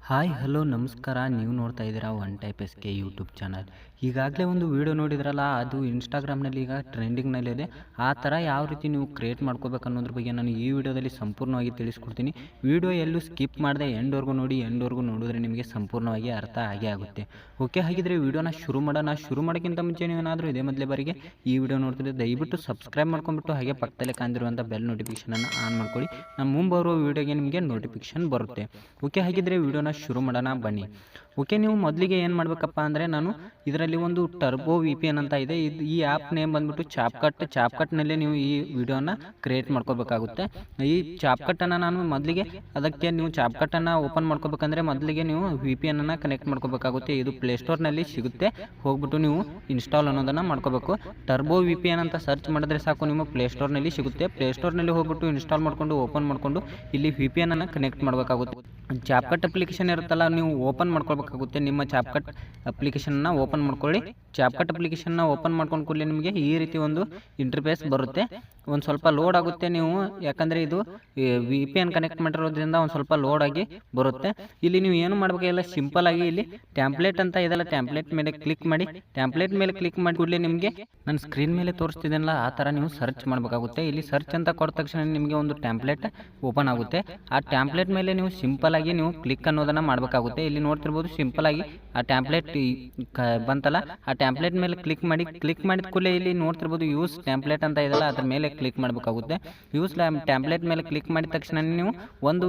Hi hello ನಮಸ್ಕಾರ. ನೀವು ನೋಡ್ತಾ ಇದ್ದೀರಾ one type S K YouTube channel. ಈಗಾಗಲೇ ಒಂದು ವೀಡಿಯೋ ನೋಡಿದ್ರಲ್ಲ, ಅದು ಇನ್ಸ್ಟಾಗ್ರಾಮ್ನಲ್ಲಿ ಈಗ ಟ್ರೆಂಡಿಂಗ್ನಲ್ಲಿದೆ. ಆ ಥರ ಯಾವ ರೀತಿ ನೀವು ಕ್ರಿಯೇಟ್ ಮಾಡ್ಕೋಬೇಕು ಅನ್ನೋದ್ರ ಬಗ್ಗೆ ನಾನು ಈ ವಿಡಿಯೋದಲ್ಲಿ ಸಂಪೂರ್ಣವಾಗಿ ತಿಳಿಸ್ಕೊಡ್ತೀನಿ. ವಿಡಿಯೋ ಎಲ್ಲೂ ಸ್ಕಿಪ್ ಮಾಡದೆ ಎಂಡ್ವರೆಗೂ ನೋಡಿ. ಎಂಡ್ವರೆಗೂ ನೋಡಿದ್ರೆ ನಿಮಗೆ ಸಂಪೂರ್ಣವಾಗಿ ಅರ್ಥ ಆಗೇ ಆಗುತ್ತೆ. ಓಕೆ, ಹಾಗಿದ್ರೆ ವಿಡಿಯೋನ ಶುರು ಮಾಡೋಣ. ಶುರು ಮಾಡೋಕ್ಕಿಂತ ಮುಂಚೆ ನೀವೇನಾದರೂ ಇದೇ ಮೊದಲೇ ಬಾರಿಗೆ ಈ ವಿಡಿಯೋ ನೋಡ್ತಿದ್ರೆ ದಯವಿಟ್ಟು ಸಬ್ಸ್ಕ್ರೈಬ್ ಮಾಡ್ಕೊಂಡ್ಬಿಟ್ಟು ಹಾಗೆ ಪಕ್ಕದಲ್ಲೇ ಕಾಣ್ದಿರುವಂಥ ಬೆಲ್ ನೋಟಿಫಿಕೇಷನನ್ನು ಆನ್ ಮಾಡ್ಕೊಳ್ಳಿ. ನಮ್ಮ ಮುಂಬರುವ ವಿಡಿಯೋಗೆ ನಿಮಗೆ ನೋಟಿಫಿಕೇಷನ್ ಬರುತ್ತೆ. ಓಕೆ, ಹಾಗಿದ್ರೆ ವಿಡಿಯೋನ ಶುರು ಮಾಡೋಣ ಬನ್ನಿ. ಓಕೆ, ನೀವು ಮೊದಲಿಗೆ ಏನು ಮಾಡಬೇಕಪ್ಪ ಅಂದರೆ, ನಾನು ಇದರಲ್ಲಿ ಒಂದು ಟರ್ಬೋ VPN ಅಂತ ಇದೆ. ಈ ಆ್ಯಪ್ ನೇಮ್ ಬಂದ್ಬಿಟ್ಟು ಚಾಪ್ಕಟ್ನಲ್ಲಿ ನೀವು ಈ ವಿಡಿಯೋನ ಕ್ರಿಯೇಟ್ ಮಾಡ್ಕೋಬೇಕಾಗುತ್ತೆ. ಈ ಚಾಪ್ಕಟ್ಟನ್ನು ನಾನು ಮೊದಲಿಗೆ ಅದಕ್ಕೆ ನೀವು ಚಾಪ್ಕಟ್ಟನ್ನು ಓಪನ್ ಮಾಡ್ಕೋಬೇಕಂದ್ರೆ ಮೊದಲಿಗೆ ನೀವು VPN ಅನ್ನು ಕನೆಕ್ಟ್ ಮಾಡ್ಕೋಬೇಕಾಗುತ್ತೆ. ಇದು ಪ್ಲೇಸ್ಟೋರ್ನಲ್ಲಿ ಸಿಗುತ್ತೆ. ಹೋಗ್ಬಿಟ್ಟು ನೀವು ಇನ್ಸ್ಟಾಲ್ ಅನ್ನೋದನ್ನು ಮಾಡ್ಕೋಬೇಕು. ಟರ್ಬೋ VPN ಅಂತ ಸರ್ಚ್ ಮಾಡಿದ್ರೆ ಸಾಕು, ನಿಮ್ಮ ಪ್ಲೇಸ್ಟೋರ್ನಲ್ಲಿ ಸಿಗುತ್ತೆ. ಪ್ಲೇಸ್ಟೋರ್ನಲ್ಲಿ ಹೋಗ್ಬಿಟ್ಟು ಇನ್ಸ್ಟಾಲ್ ಮಾಡಿಕೊಂಡು ಓಪನ್ ಮಾಡಿಕೊಂಡು ಇಲ್ಲಿ VPN ಅನ್ನು ಕನೆಕ್ಟ್ ಮಾಡಬೇಕಾಗುತ್ತೆ. ಚಾಪ್ಕಟ್ ಅಪ್ಲಿಕೇಶನ್ ಇರುತ್ತಲ್ಲ, ನೀವು ಓಪನ್ ಮಾಡ್ಕೊಳ್ಬೇಕಾಗುತ್ತೆ. ನಿಮ್ಮ ಚಾಪ್ಕಟ್ ಅಪ್ಲಿಕೇಶನ್ನ ಓಪನ್ ಮಾಡ್ಕೊಳ್ಳಿ. ಚಾಪ್ಕಟ್ ಅಪ್ಲಿಕೇಶನ್ನ ಓಪನ್ ಮಾಡ್ಕೊಂಡು ಕೂಡಲೇ ನಿಮಗೆ ಈ ರೀತಿ ಒಂದು ಇಂಟರ್ಫೇಸ್ ಬರುತ್ತೆ. ಒಂದು ಸ್ವಲ್ಪ ಲೋಡ್ ಆಗುತ್ತೆ. ನೀವು ಯಾಕಂದರೆ ಇದು VPN ಕನೆಕ್ಟ್ ಮಾಡಿರೋದ್ರಿಂದ ಒಂದು ಸ್ವಲ್ಪ ಲೋಡ್ ಆಗಿ ಬರುತ್ತೆ. ಇಲ್ಲಿ ನೀವು ಏನು ಮಾಡಬೇಕಿಲ್ಲ, ಸಿಂಪಲ್ ಆಗಿ ಇಲ್ಲಿ ಟ್ಯಾಂಪ್ಲೇಟ್ ಅಂತ ಇದೆಲ್ಲ, ಟ್ಯಾಂಪ್ಲೇಟ್ ಮೇಲೆ ಕ್ಲಿಕ್ ಮಾಡಿ. ಟ್ಯಾಂಪ್ಲೇಟ್ ಮೇಲೆ ಕ್ಲಿಕ್ ಮಾಡಿ ಕೂಡಲೇ ನಿಮಗೆ ನಾನು ಸ್ಕ್ರೀನ್ ಮೇಲೆ ತೋರಿಸ್ತಿದ್ದೇನಲ್ಲ, ಆ ಥರ ನೀವು ಸರ್ಚ್ ಮಾಡಬೇಕಾಗುತ್ತೆ. ಇಲ್ಲಿ ಸರ್ಚ್ ಅಂತ ಕೊಟ್ಟ ತಕ್ಷಣ ನಿಮಗೆ ಒಂದು ಟ್ಯಾಂಪ್ಲೇಟ್ ಓಪನ್ ಆಗುತ್ತೆ. ಆ ಟ್ಯಾಂಪ್ಲೇಟ್ ಮೇಲೆ ನೀವು ಸಿಂಪಲ್ ಆಗಿ ನೀವು ಕ್ಲಿಕ್ ಅನ್ನೋದನ್ನು ಮಾಡಬೇಕಾಗುತ್ತೆ. ಇಲ್ಲಿ ನೋಡ್ತಿರ್ಬೋದು, ಸಿಂಪಲ್ ಆಗಿ ಆ ಟ್ಯಾಂಪ್ಲೇಟ್ ಬಂತಲ್ಲ, ಆ ಟ್ಯಾಂಪ್ಲೇಟ್ ಮೇಲೆ ಕ್ಲಿಕ್ ಮಾಡಿ. ಕ್ಲಿಕ್ ಮಾಡಿದ ಕೂಡಲೇ ಇಲ್ಲಿ ನೋಡ್ತಿರ್ಬೋದು ಯೂಸ್ ಟ್ಯಾಂಪ್ಲೇಟ್ ಅಂತ ಇದೆಲ್ಲ, ಅದ್ರ ಮೇಲೆ ಕ್ಲಿಕ್ ಮಾಡಬೇಕಾಗುತ್ತೆ. ಯೂಸ್ ಟ್ಯಾಂಪ್ಲೇಟ್ ಮೇಲೆ ಕ್ಲಿಕ್ ಮಾಡಿದ ತಕ್ಷಣ ನೀವು ಒಂದು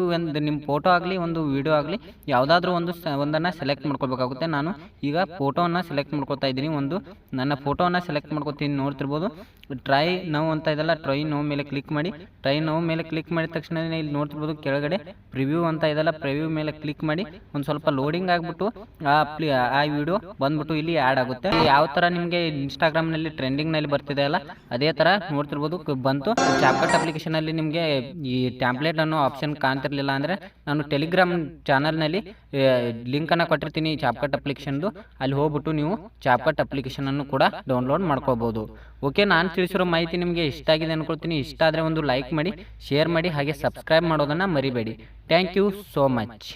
ನಿಮ್ಮ ಫೋಟೋ ಆಗಲಿ ಒಂದು ವಿಡಿಯೋ ಆಗಲಿ ಯಾವುದಾದ್ರೂ ಒಂದನ್ನು ಸೆಲೆಕ್ಟ್ ಮಾಡ್ಕೋಬೇಕಾಗುತ್ತೆ. ನಾನು ಈಗ ಫೋಟೋವನ್ನು ಸೆಲೆಕ್ಟ್ ಮಾಡ್ಕೊತಾ ಇದ್ದೀನಿ. ನನ್ನ ಫೋಟೋವನ್ನು ಸೆಲೆಕ್ಟ್ ಮಾಡ್ಕೊತೀನಿ. ನೋಡ್ತಿರ್ಬೋದು ಟ್ರೈ ನೌ ಅಂತ ಇದೆಲ್ಲ, ಟ್ರೈ ನೌ ಮೇಲೆ ಕ್ಲಿಕ್ ಮಾಡಿ. ಟ್ರೈ ನೌ ಮೇಲೆ ಕ್ಲಿಕ್ ಮಾಡಿದ ತಕ್ಷಣ ಇಲ್ಲಿ ನೋಡ್ತಿರ್ಬೋದು ಕೆಳಗಡೆ ಪ್ರಿವ್ಯೂ ಅಂತ ಇದೆಲ್ಲ, ಪ್ರಿವ್ಯೂ ಮೇಲೆ ಕ್ಲಿಕ್ ಮಾಡಿ. ಒಂದು ಸ್ವಲ್ಪ ಲೋಡಿಂಗ್ ಆಗಿಬಿಟ್ಟು ಆ ವಿಡಿಯೋ ಬಂದ್ಬಿಟ್ಟು ಇಲ್ಲಿ ಆ್ಯಡ್ ಆಗುತ್ತೆ. ಯಾವ ಥರ ನಿಮಗೆ ಇನ್ಸ್ಟಾಗ್ರಾಮ್ನಲ್ಲಿ ಟ್ರೆಂಡಿಂಗ್ನಲ್ಲಿ ಬರ್ತಿದೆ ಅಲ್ಲ, ಅದೇ ಥರ ನೋಡ್ತಿರ್ಬೋದು ಬಂತು. ಚಾಪ್ಕಟ್ ಅಪ್ಲಿಕೇಶನಲ್ಲಿ ನಿಮಗೆ ಈ ಟ್ಯಾಂಪ್ಲೇಟ್ ಅನ್ನೋ ಆಪ್ಷನ್ ಕಾಣ್ತಿರ್ಲಿಲ್ಲ ಅಂದರೆ, ನಾನು ಟೆಲಿಗ್ರಾಮ್ ಚಾನಲ್ನಲ್ಲಿ ಲಿಂಕನ್ನು ಕೊಟ್ಟಿರ್ತೀನಿ ಚಾಪ್ಕಟ್ ಅಪ್ಲಿಕೇಶನ್ದು. ಅಲ್ಲಿ ಹೋಗ್ಬಿಟ್ಟು ನೀವು ಚಾಪ್ಕಟ್ ಅಪ್ಲಿಕೇಶನನ್ನು ಕೂಡ ಡೌನ್ಲೋಡ್ ಮಾಡ್ಕೋಬೋದು. ಓಕೆ, ನಾನು ತಿಳಿಸಿರೋ ಮಾಹಿತಿ ನಿಮಗೆ ಇಷ್ಟ ಆಗಿದೆ ಅನ್ಕೊಳ್ತೀನಿ. ಇಷ್ಟ ಆದರೆ ಒಂದು ಲೈಕ್ ಮಾಡಿ, ಶೇರ್ ಮಾಡಿ, ಹಾಗೆ ಸಬ್ಸ್ಕ್ರೈಬ್ ಮಾಡೋದನ್ನು ಮರಿಬೇಡಿ. Thank you so much.